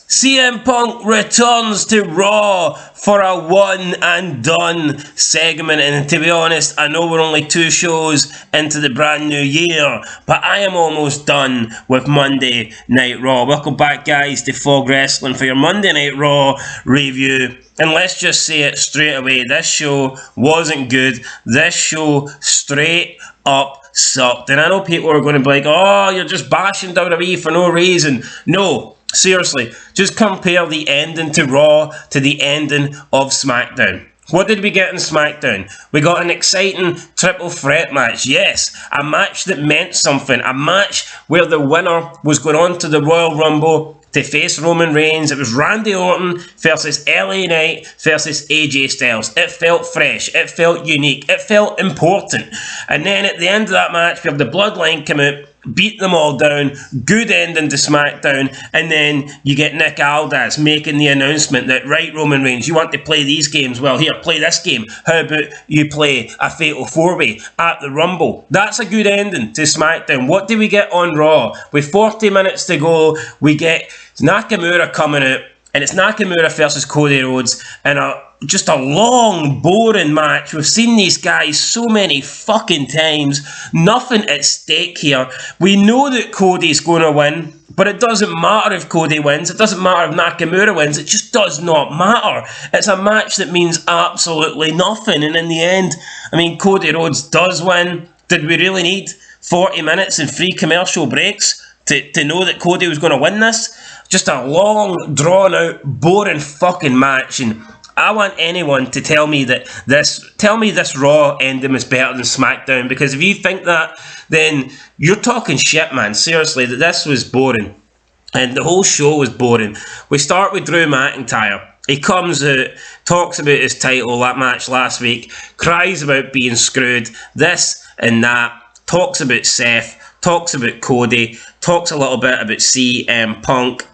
CM Punk returns to Raw for a one and done segment, and to be honest, I know we're only 2 shows into the brand new year, but I am almost done with Monday Night Raw. Welcome back, guys, to Fog Wrestling for your Monday Night Raw review. And let's just say it straight away, this show wasn't good. This show straight up sucked. And I know people are going to be like, oh, you're just bashing WWE for no reason. No. Seriously, just compare the ending to Raw to the ending of SmackDown. What did we get in SmackDown? We got an exciting triple threat match. Yes, a match that meant something. A match where the winner was going on to the Royal Rumble to face Roman Reigns. It was Randy Orton versus LA Knight versus AJ Styles. It felt fresh. It felt unique. It felt important. And then at the end of that match, we have the Bloodline come out, beat them all down, good ending to SmackDown, and then you get Nick Aldis making the announcement that, right, Roman Reigns, you want to play these games? Well, here, play this game. How about you play a Fatal 4-Way at the Rumble? That's a good ending to SmackDown. What do we get on Raw? With 40 minutes to go, we get Nakamura coming out, and it's Nakamura versus Cody Rhodes, and just a long, boring match. We've seen these guys so many fucking times. Nothing at stake here. We know that Cody's going to win, but it doesn't matter if Cody wins. It doesn't matter if Nakamura wins. It just does not matter. It's a match that means absolutely nothing. And in the end, I mean, Cody Rhodes does win. Did we really need 40 minutes and 3 commercial breaks to know that Cody was going to win this? Just a long, drawn-out, boring fucking match. And I want anyone to tell me this Raw ending is better than SmackDown, because if you think that, then you're talking shit, man. Seriously, that this was boring. And the whole show was boring. We start with Drew McIntyre. He comes out, talks about his title, that match last week, cries about being screwed, this and that, talks about Seth, talks about Cody, talks a little bit about CM Punk.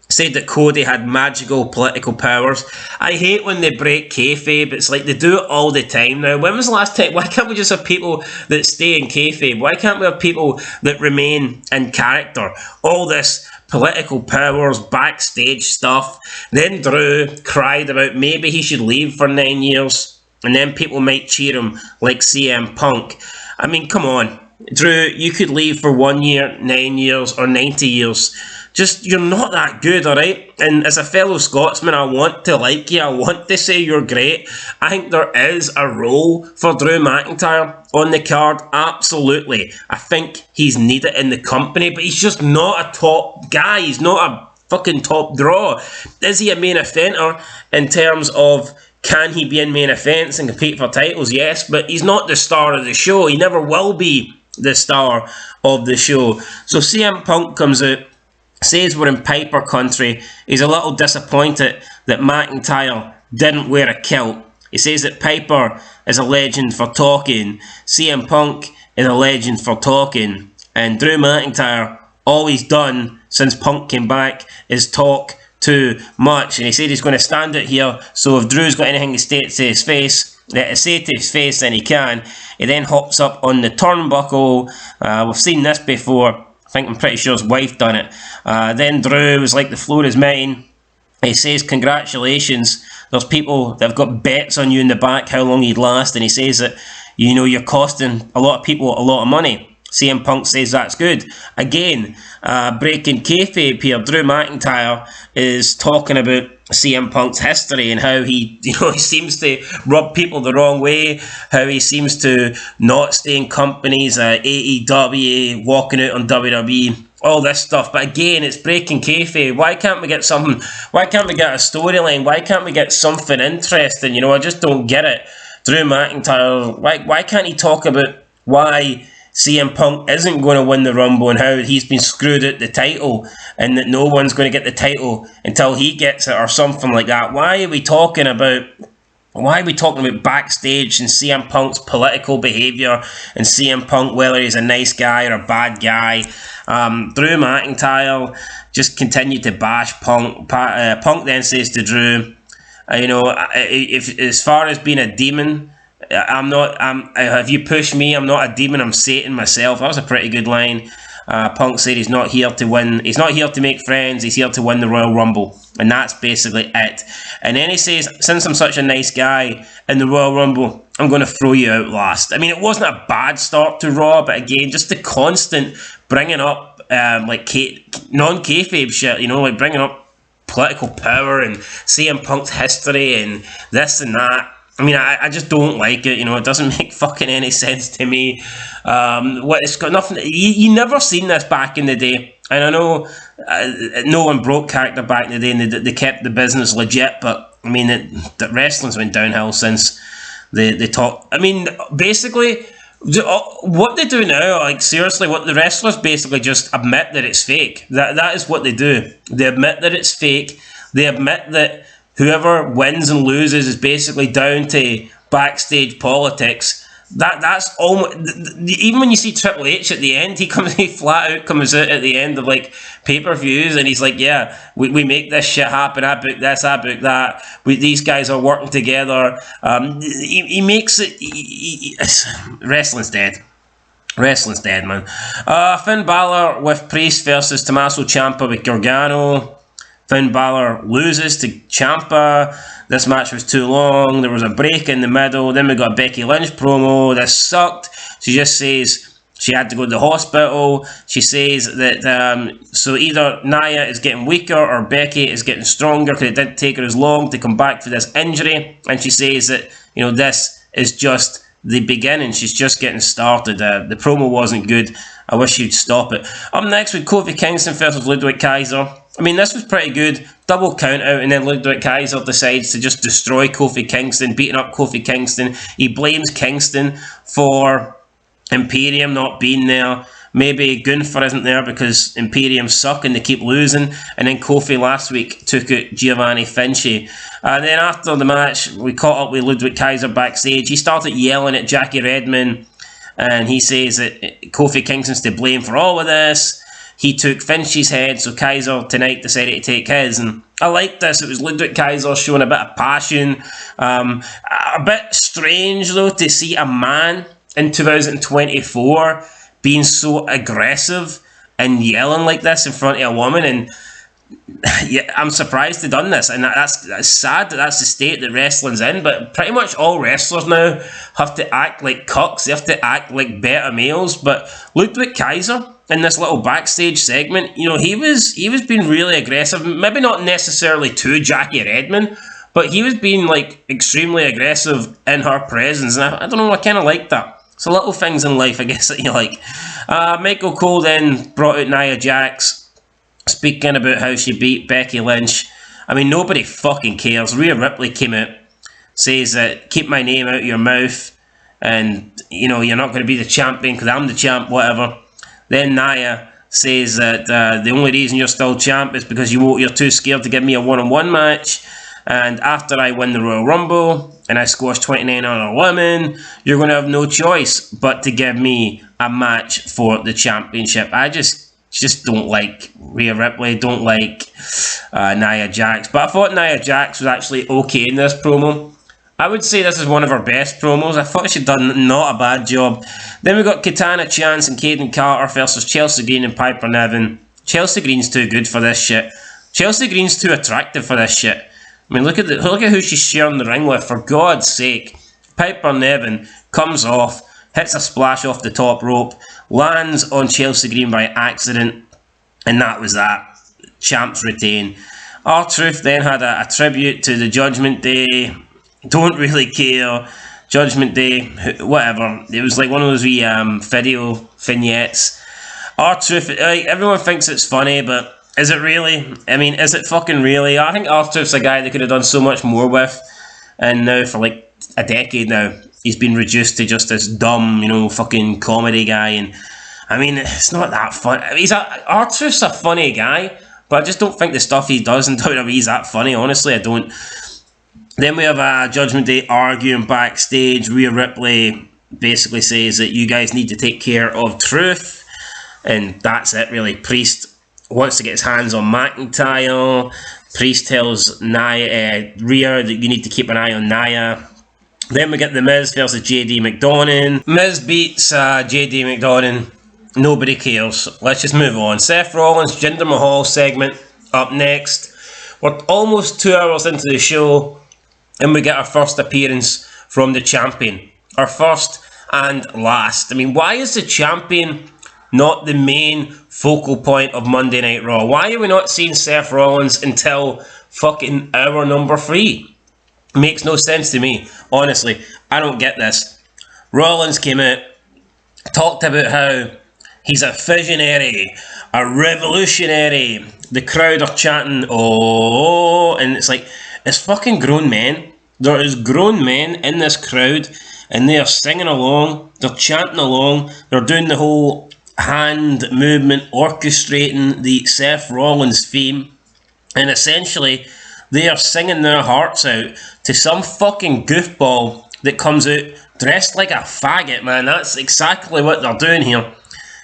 Said that Cody had magical political powers. I hate when they break kayfabe. It's like they do it all the time now. When was the last time? Why can't we just have people that stay in kayfabe? Why can't we have people that remain in character? All this political powers, backstage stuff. Then Drew cried about maybe he should leave for 9 years, and then people might cheer him like CM Punk. I mean, come on. Drew, you could leave for 1 year, 9 years, or 90 years. Just, you're not that good, alright? And as a fellow Scotsman, I want to like you. I want to say you're great. I think there is a role for Drew McIntyre on the card. Absolutely. I think he's needed in the company, but he's just not a top guy. He's not a fucking top draw. Is he a main eventer in terms of, can he be in main events and compete for titles? Yes, but he's not the star of the show. He never will be the star of the show. So CM Punk comes out, says we're in Piper country. He's a little disappointed that McIntyre didn't wear a kilt. He says that Piper is a legend for talking. CM Punk is a legend for talking. And Drew McIntyre, all he's done since Punk came back is talk too much. And he said he's going to stand it here. So if Drew's got anything to say to his face, then he can. He then hops up on the turnbuckle. We've seen this before. I'm pretty sure his wife done it. Then Drew was like, the floor is mine. He says, congratulations. There's people that have got bets on you in the back, how long you'd last. And he says that, you know, you're costing a lot of people a lot of money. CM Punk says that's good. Again, breaking kayfabe here. Drew McIntyre is talking about CM Punk's history and how he seems to rub people the wrong way, how he seems to not stay in companies, AEW, walking out on WWE, all this stuff. But again, it's breaking kayfabe. Why can't we get something? Why can't we get a storyline? Why can't we get something interesting? You know, I just don't get it. Drew McIntyre, why can't he talk about why CM Punk isn't going to win the Rumble and how he's been screwed out the title and that no one's going to get the title until he gets it or something like that? Why are we talking about backstage and CM Punk's political behaviour and CM Punk, whether he's a nice guy or a bad guy? Drew McIntyre just continued to bash Punk. Punk then says to Drew, if as far as being a demon, I'm not. If you push me, I'm not a demon. I'm Satan myself. That was a pretty good line. Punk said he's not here to win. He's not here to make friends. He's here to win the Royal Rumble. And that's basically it. And then he says, since I'm such a nice guy in the Royal Rumble, I'm going to throw you out last. I mean, it wasn't a bad start to Raw, but again, just the constant bringing up non-kayfabe shit, you know, like bringing up political power and CM Punk's history and this and that. I mean, I just don't like it, you know, it doesn't make fucking any sense to me. It's got nothing, you never seen this back in the day, and I know no one broke character back in the day and they kept the business legit, but I mean, the wrestling's went downhill since they talk. I mean, basically, what they do now, like seriously, what the wrestlers basically just admit that it's fake. That is what they do. They admit that it's fake. They admit that whoever wins and loses is basically down to backstage politics. That's almost, even when you see Triple H at the end, he flat out comes out at the end of like pay-per-views and he's like, yeah, we make this shit happen. I book this, I book that. These guys are working together. He makes it. Wrestling's dead. Wrestling's dead, man. Finn Balor with Priest versus Tommaso Ciampa with Gargano. Finn Balor loses to Ciampa. This match was too long. There was a break in the middle. Then we got a Becky Lynch promo. This sucked. She just says she had to go to the hospital. She says that so either Nia is getting weaker or Becky is getting stronger because it didn't take her as long to come back for this injury. And she says that, you know, this is just the beginning. She's just getting started. The promo wasn't good. I wish you'd stop it. Up next with Kofi Kingston versus Ludwig Kaiser. I mean, this was pretty good. Double count out, and then Ludwig Kaiser decides to just destroy Kofi Kingston, beating up Kofi Kingston. He blames Kingston for Imperium not being there. Maybe Gunther isn't there because Imperium suck and they keep losing. And then Kofi last week took out Giovanni Vinci. And then after the match, we caught up with Ludwig Kaiser backstage. He started yelling at Jackie Redmond, and he says that Kofi Kingston's to blame for all of this. He took Vinci's head, so Kaiser tonight decided to take his. And I liked this. It was Ludwig Kaiser showing a bit of passion. A bit strange, though, to see a man in 2024 being so aggressive and yelling like this in front of a woman. And yeah, I'm surprised they done this. And that's sad that that's the state that wrestling's in. But pretty much all wrestlers now have to act like cucks. They have to act like beta males. But Ludwig Kaiser, in this little backstage segment, you know, he was being really aggressive. Maybe not necessarily to Jackie Redmond, but he was being like extremely aggressive in her presence. And I don't know, I kind of like that. So little things in life, I guess, that you like. Michael Cole then brought out Nia Jax, speaking about how she beat Becky Lynch. I mean, nobody fucking cares. Rhea Ripley came out, says that keep my name out of your mouth, and you know, you're not going to be the champion because I'm the champ, whatever. Then Nia says that the only reason you're still champ is because you're too scared to give me a one-on-one match. And after I win the Royal Rumble and I squash 29 other women, you're going to have no choice but to give me a match for the championship. I just don't like Rhea Ripley, don't like Nia Jax. But I thought Nia Jax was actually okay in this promo. I would say this is one of her best promos. I thought she'd done not a bad job. Then we got Katana Chance and Kaden Carter versus Chelsea Green and Piper Niven. Chelsea Green's too good for this shit. Chelsea Green's too attractive for this shit. I mean, look at who she's sharing the ring with, for God's sake. Piper Niven comes off, hits a splash off the top rope, lands on Chelsea Green by accident, and that was that. Champs retain. R-Truth then had a tribute to the Judgment Day. Don't really care. Judgment Day, whatever. It was like one of those wee video vignettes. R-Truth, like, everyone thinks it's funny, but is it really? I mean, is it fucking really? I think R-Truth's a guy they could have done so much more with, and now for like a decade now, he's been reduced to just this dumb, you know, fucking comedy guy. And I mean, it's not that fun. R-Truth's a funny guy, but I just don't think the stuff he does in WWE is that funny. Honestly, I don't. Then we have Judgment Day arguing backstage. Rhea Ripley basically says that you guys need to take care of Truth, and that's it really. Priest wants to get his hands on McIntyre. Priest tells Rhea that you need to keep an eye on Nia. Then we get The Miz versus JD McDonagh. Miz beats JD McDonagh Nobody cares. Let's just move on. Seth Rollins, Jinder Mahal segment up next. We're almost 2 hours into the show, and we get our first appearance from the champion. Our first and last. I mean, why is the champion not the main focal point of Monday Night Raw? Why are we not seeing Seth Rollins until fucking hour number 3? Makes no sense to me. Honestly, I don't get this. Rollins came out, talked about how he's a visionary, a revolutionary. The crowd are chanting, oh, and it's like, it's fucking grown men. There is grown men in this crowd, and they are singing along, they're chanting along, they're doing the whole hand movement, orchestrating the Seth Rollins theme, and essentially, they are singing their hearts out to some fucking goofball that comes out dressed like a faggot, man. That's exactly what they're doing here.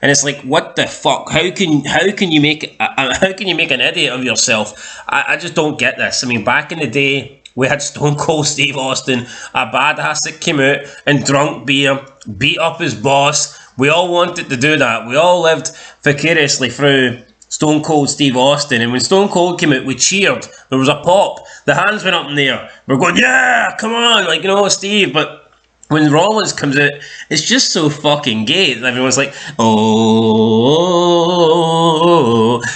And it's like, what the fuck? How can you make an idiot of yourself? I just don't get this. I mean, back in the day, we had Stone Cold Steve Austin, a badass that came out and drunk beer, beat up his boss. We all wanted to do that. We all lived vicariously through Stone Cold Steve Austin, and when Stone Cold came out, we cheered. There was a pop. The hands went up in the air. We're going, yeah, come on, like, you know, Steve. But when Rollins comes out, it's just so fucking gay. Everyone's like, oh.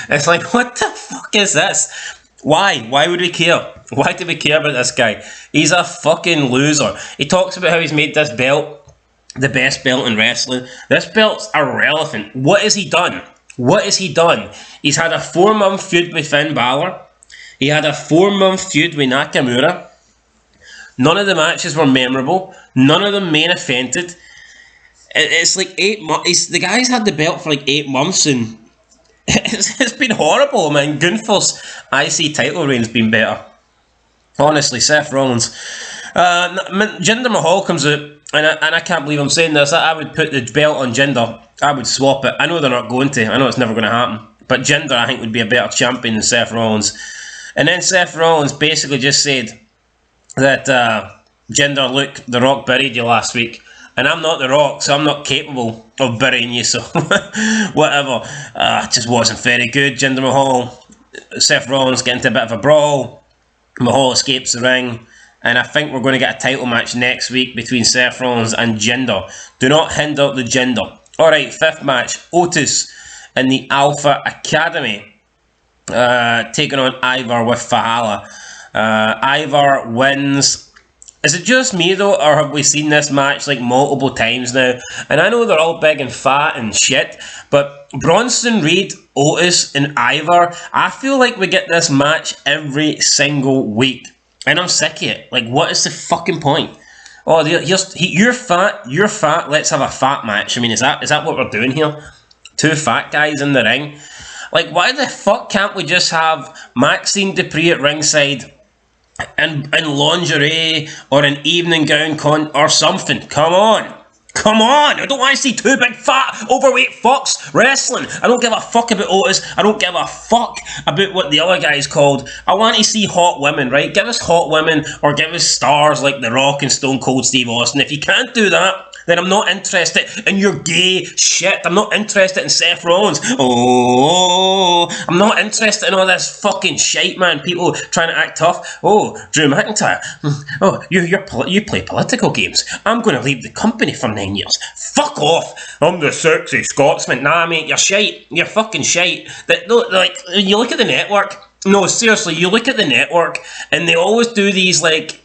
It's like, what the fuck is this? Why? Why would we care? Why do we care about this guy? He's a fucking loser. He talks about how he's made this belt the best belt in wrestling. This belt's irrelevant. What has he done? What has he done? He's had a 4-month feud with Finn Balor. He had a 4-month feud with Nakamura. None of the matches were memorable. None of them main evented. It's like 8 months. The guy's had the belt for like 8 months, and it's been horrible, man. Gunther's IC title reign's been better. Honestly, Seth Rollins. Jinder Mahal comes out, and I can't believe I'm saying this. I would put the belt on Jinder. I would swap it. I know they're not going to. I know it's never going to happen. But Jinder, I think, would be a better champion than Seth Rollins. And then Seth Rollins basically just said that, Jinder, look, The Rock buried you last week. And I'm not The Rock, so I'm not capable of burying you, so whatever. It just wasn't very good. Jinder Mahal, Seth Rollins get into a bit of a brawl. Mahal escapes the ring. And I think we're going to get a title match next week between Seth Rollins and Jinder. Do not hinder the Jinder. Alright, 5th match. Otis in the Alpha Academy. Taking on Ivar with Valhalla. Ivar wins. Is it just me though, or have we seen this match like multiple times now? And I know they're all big and fat and shit, but Bronson Reed, Otis, and Ivar, I feel like we get this match every single week. And I'm sick of it. Like, what is the fucking point? Oh, you're fat, let's have a fat match. I mean, is that what we're doing here? 2 fat guys in the ring? Like, why the fuck can't we just have Maxine Dupree at ringside in lingerie or an evening gown or something? Come on. Come on! I don't want to see 2 big fat overweight fucks wrestling. I don't give a fuck about Otis. I don't give a fuck about what the other guy's called. I want to see hot women, right? Give us hot women or give us stars like The Rock and Stone Cold Steve Austin. If you can't do that, then I'm not interested in your gay shit. I'm not interested in Seth Rollins. Oh, I'm not interested in all this fucking shite, man. People trying to act tough. Oh, Drew McIntyre. Oh, you play political games. I'm going to leave the company for 9 years. Fuck off. I'm the sexy Scotsman. Nah, mate, you're shite. You're fucking shite. Like, you look at the network. No, seriously, you look at the network, and they always do these, like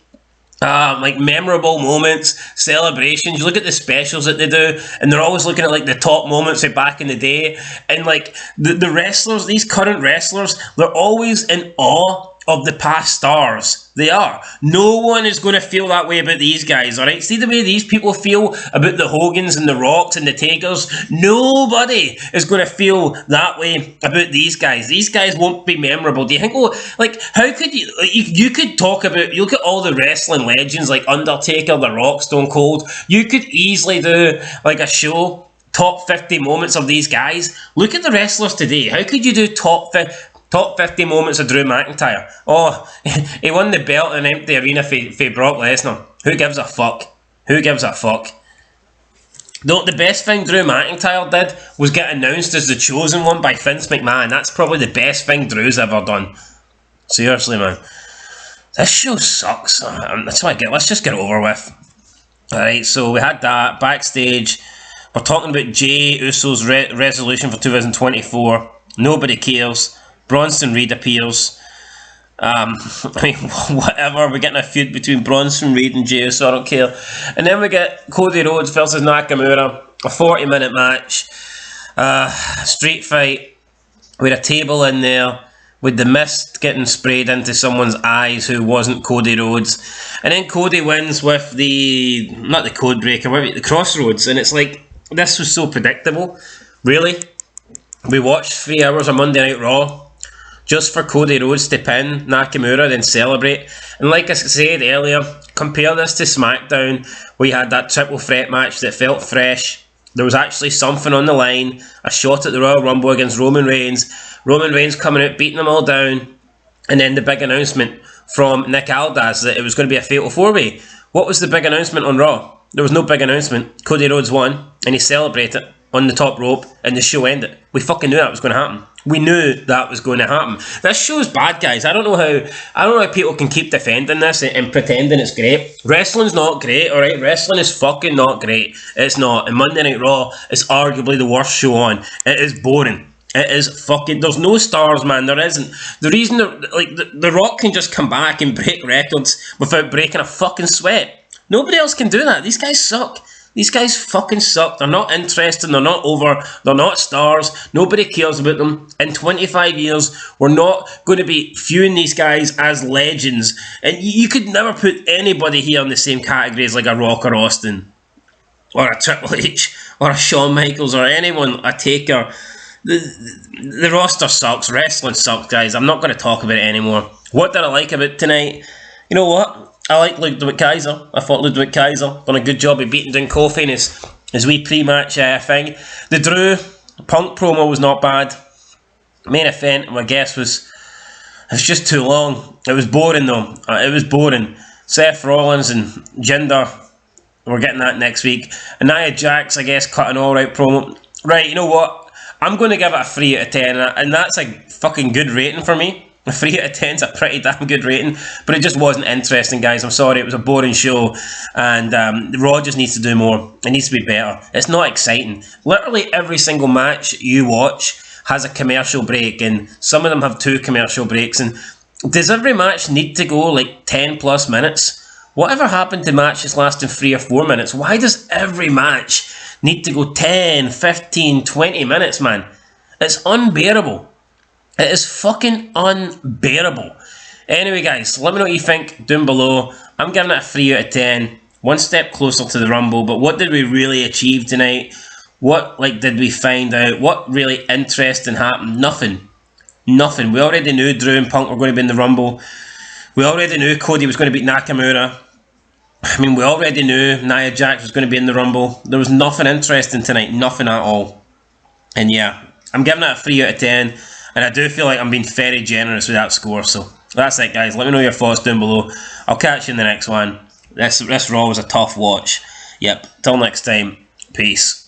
memorable moments, celebrations. You look at the specials that they do, and they're always looking at like the top moments of back in the day. And like the wrestlers, these current wrestlers, they're always in awe of the past stars. They are. No one is going to feel that way about these guys, alright? See the way these people feel about the Hogans and the Rocks and the Takers? Nobody is going to feel that way about these guys. These guys won't be memorable. Do you think, how could you could talk about, you look at all the wrestling legends like Undertaker, The Rock, Stone Cold, you could easily do like a show, top 50 moments of these guys. Look at the wrestlers today. How could you do top 50 moments of Drew McIntyre? Oh, he won the belt in an empty arena for Brock Lesnar. Who gives a fuck? Who gives a fuck? The best thing Drew McIntyre did was get announced as the chosen one by Vince McMahon. That's probably the best thing Drew's ever done. Seriously, man. This show sucks. That's what I get. Let's just get it over with. Alright, so we had that. Backstage, we're talking about Jey Uso's resolution for 2024. Nobody cares. Bronson Reed appears. I mean, whatever. We're getting a feud between Bronson Reed and Jey Uso. I don't care. And then we get Cody Rhodes versus Nakamura. A 40-minute match. Street fight. With a table in there. With the mist getting sprayed into someone's eyes who wasn't Cody Rhodes. And then Cody wins with the... not the code breaker, the crossroads. And it's like, this was so predictable. Really? We watched 3 hours of Monday Night Raw just for Cody Rhodes to pin Nakamura, then celebrate. And like I said earlier, compare this to SmackDown, where you had that triple threat match that felt fresh. There was actually something on the line. A shot at the Royal Rumble against Roman Reigns. Roman Reigns coming out, beating them all down. And then the big announcement from Nick Aldis that it was going to be a fatal 4-way. What was the big announcement on Raw? There was no big announcement. Cody Rhodes won, and he celebrated on the top rope, and the show ended. We fucking knew that was going to happen. We knew that was going to happen. This show's bad, guys. I don't know how people can keep defending this and pretending it's great. Wrestling's not great, alright? Wrestling is fucking not great. It's not. And Monday Night Raw is arguably the worst show on. It is boring. It is fucking... There's no stars, man. There isn't. The reason... The Rock can just come back and break records without breaking a fucking sweat. Nobody else can do that. These guys suck. These guys fucking suck. They're not interesting. They're not over. They're not stars. Nobody cares about them. In 25 years, we're not going to be viewing these guys as legends. And you could never put anybody here in the same category as like a Rock or Austin. Or a Triple H. Or a Shawn Michaels. Or anyone. A Taker. The roster sucks. Wrestling sucks, guys. I'm not going to talk about it anymore. What did I like about tonight? You know what? I like Ludwig Kaiser. I thought Ludwig Kaiser done a good job of beating down Kofi in his wee pre-match thing. The Drew Punk promo was not bad. Main event, my guess was just too long. It was boring though. It was boring. Seth Rollins and Jinder, we're getting that next week. And Nia Jax, I guess, cut an alright promo. Right, you know what? I'm going to give it a 3 out of 10, and that's a fucking good rating for me. A 3 out of 10 is a pretty damn good rating, but it just wasn't interesting, guys. I'm sorry, it was a boring show, and Raw just needs to do more. It needs to be better. It's not exciting. Literally every single match you watch has a commercial break, and some of them have 2 commercial breaks. And does every match need to go like 10 plus minutes? Whatever happened to matches lasting 3 or 4 minutes? Why does every match need to go 10, 15, 20 minutes, man? It's unbearable. It is fucking unbearable. Anyway, guys, let me know what you think down below. I'm giving it a 3 out of 10. One step closer to the Rumble, but what did we really achieve tonight? What, did we find out? What really interesting happened? Nothing. Nothing. We already knew Drew and Punk were going to be in the Rumble. We already knew Cody was going to beat Nakamura. I mean, we already knew Nia Jax was going to be in the Rumble. There was nothing interesting tonight. Nothing at all. And yeah, I'm giving it a 3 out of 10. And I do feel like I'm being very generous with that score. So that's it, guys. Let me know your thoughts down below. I'll catch you in the next one. This Raw was a tough watch. Yep. Till next time. Peace.